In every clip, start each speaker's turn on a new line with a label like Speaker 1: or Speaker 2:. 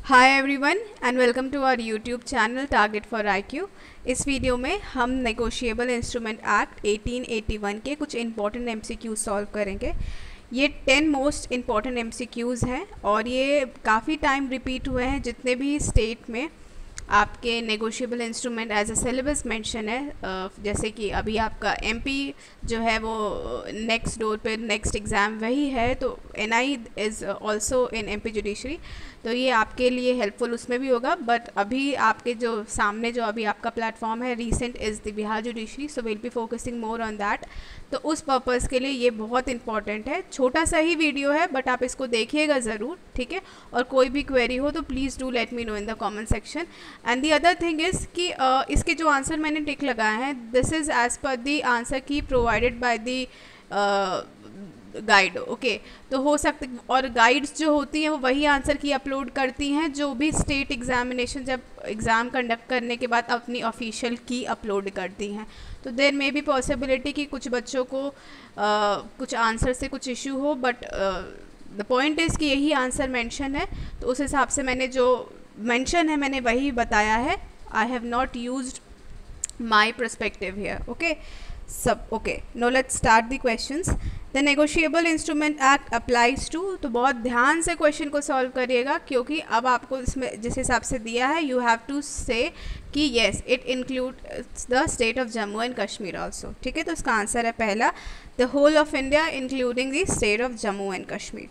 Speaker 1: Hi everyone and welcome to our YouTube channel target for IQ. इस video में हम negotiable instrument act 1881 के कुछ इंपॉर्टेंट एमसीक्यूज सॉल्व करेंगे। ये 10 मोस्ट इम्पॉर्टेंट एमसीक्यूज हैं और ये काफ़ी टाइम रिपीट हुए हैं। जितने भी स्टेट में आपके negotiable instrument as a syllabus mention है, जैसे कि अभी आपका एमपी जो है वो नेक्स्ट डोर पे नेक्स्ट एग्ज़ाम वही है, तो NI is also in MP judiciary, तो ये आपके लिए हेल्पफुल उसमें भी होगा। बट अभी आपके जो सामने जो अभी आपका प्लेटफॉर्म है recent is the Bihar judiciary, so will be focusing more on that. तो उस पर्पज़ के लिए ये बहुत इंपॉर्टेंट है। छोटा सा ही वीडियो है बट आप इसको देखिएगा ज़रूर, ठीक है। और कोई भी क्वेरी हो तो please do let me know in the comment section. And the other thing is कि इसके जो आंसर मैंने टिक लगाए हैं, this is as per the answer key provided by the guide, okay. तो हो सकता, और गाइड्स जो होती हैं वो वही आंसर की अपलोड करती हैं जो भी स्टेट एग्जामिनेशन जब एग्ज़ाम कंडक्ट करने के बाद अपनी ऑफिशियल की अपलोड करती हैं। तो देयर मे बी पॉसिबिलिटी कि कुछ बच्चों को कुछ आंसर से कुछ इशू हो, बट द पॉइंट इज़ कि यही आंसर मेंशन है, तो उस हिसाब से मैंने जो मेंशन है मैंने वही बताया है। I have not used my perspective here, okay सब, okay. No let's start the questions. The negotiable instrument act applies to, तो बहुत ध्यान से क्वेश्चन को सॉल्व करिएगा क्योंकि अब आपको इसमें जिस हिसाब से दिया है यू हैव टू से कि yes it include the state of Jammu and Kashmir also, ठीक है। तो इसका आंसर है पहला, the whole of India including the state of Jammu and Kashmir.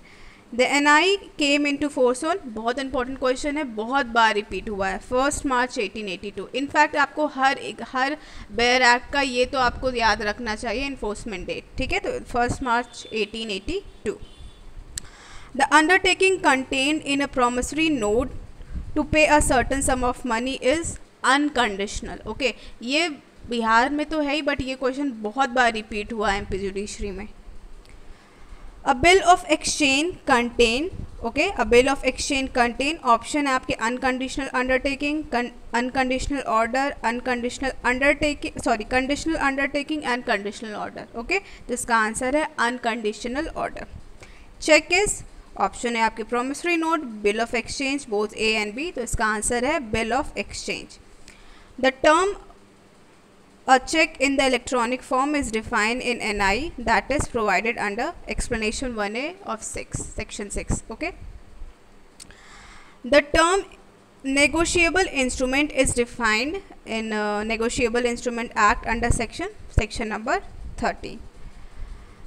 Speaker 1: The NI came into force on, बहुत इंपॉर्टेंट क्वेश्चन है, बहुत बार रिपीट हुआ है, 1 मार्च 1882। इनफैक्ट आपको हर बेयर एक्ट का ये तो आपको याद रखना चाहिए इन्फोर्समेंट डेट, ठीक है। तो 1 March 1882। The undertaking contained in a promissory note to pay a certain sum of money is unconditional, okay. ये बिहार में तो है ही बट ये क्वेश्चन बहुत बार रिपीट हुआ है एमपी जुडिशरी में। A bill of exchange contain, okay, a bill of exchange contain option है आपके unconditional undertaking, unconditional order, unconditional undertaking, sorry, conditional undertaking and conditional order, okay। तो इसका आंसर है unconditional order। check is option है आपके promissory note, bill of exchange, both A and B, तो इसका answer है bill of exchange। the term a check in the electronic form is defined in NI, that is provided under explanation 1A of section 6, okay। The term negotiable instrument is defined in Negotiable Instrument Act under section number 13.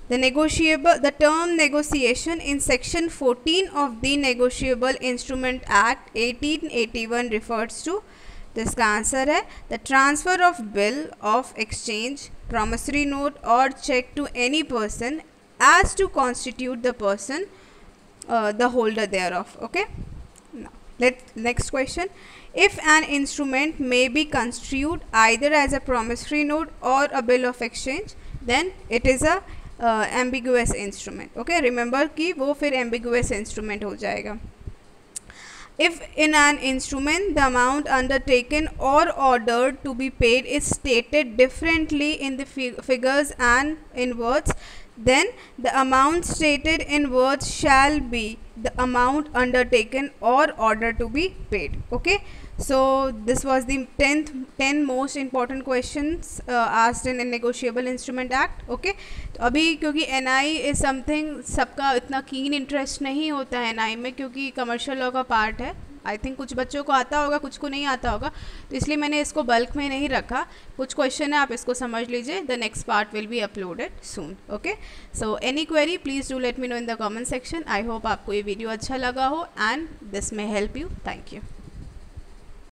Speaker 1: The term negotiation in section 14 of the Negotiable Instrument Act 1881 refers to, तो इसका answer है the transfer of bill of exchange, promissory note or cheque to any person as to constitute the person the holder thereof, okay. Next question, if an instrument may be constitute either as a promissory note or a bill of exchange then it is a ambiguous instrument, okay. Remember कि वो फिर ambiguous instrument हो जाएगा। If in an instrument the amount undertaken or ordered to be paid is stated differently in the figures and in words, then the amount stated in words shall be the amount undertaken or ordered to be paid, okay। So this was the 10 most important questions asked in a negotiable instrument act, okay। तो अभी क्योंकि NI is something सबका इतना keen interest नहीं होता है NI में, क्योंकि कमर्शियल लॉ का पार्ट है। आई थिंक कुछ बच्चों को आता होगा, कुछ को नहीं आता होगा, तो इसलिए मैंने इसको बल्क में नहीं रखा। कुछ क्वेश्चन है आप इसको समझ लीजिए, the next part will be uploaded soon, okay. So any query please do let me know in the comment section. I hope आपको ये वीडियो अच्छा लगा हो and this may help you. Thank you.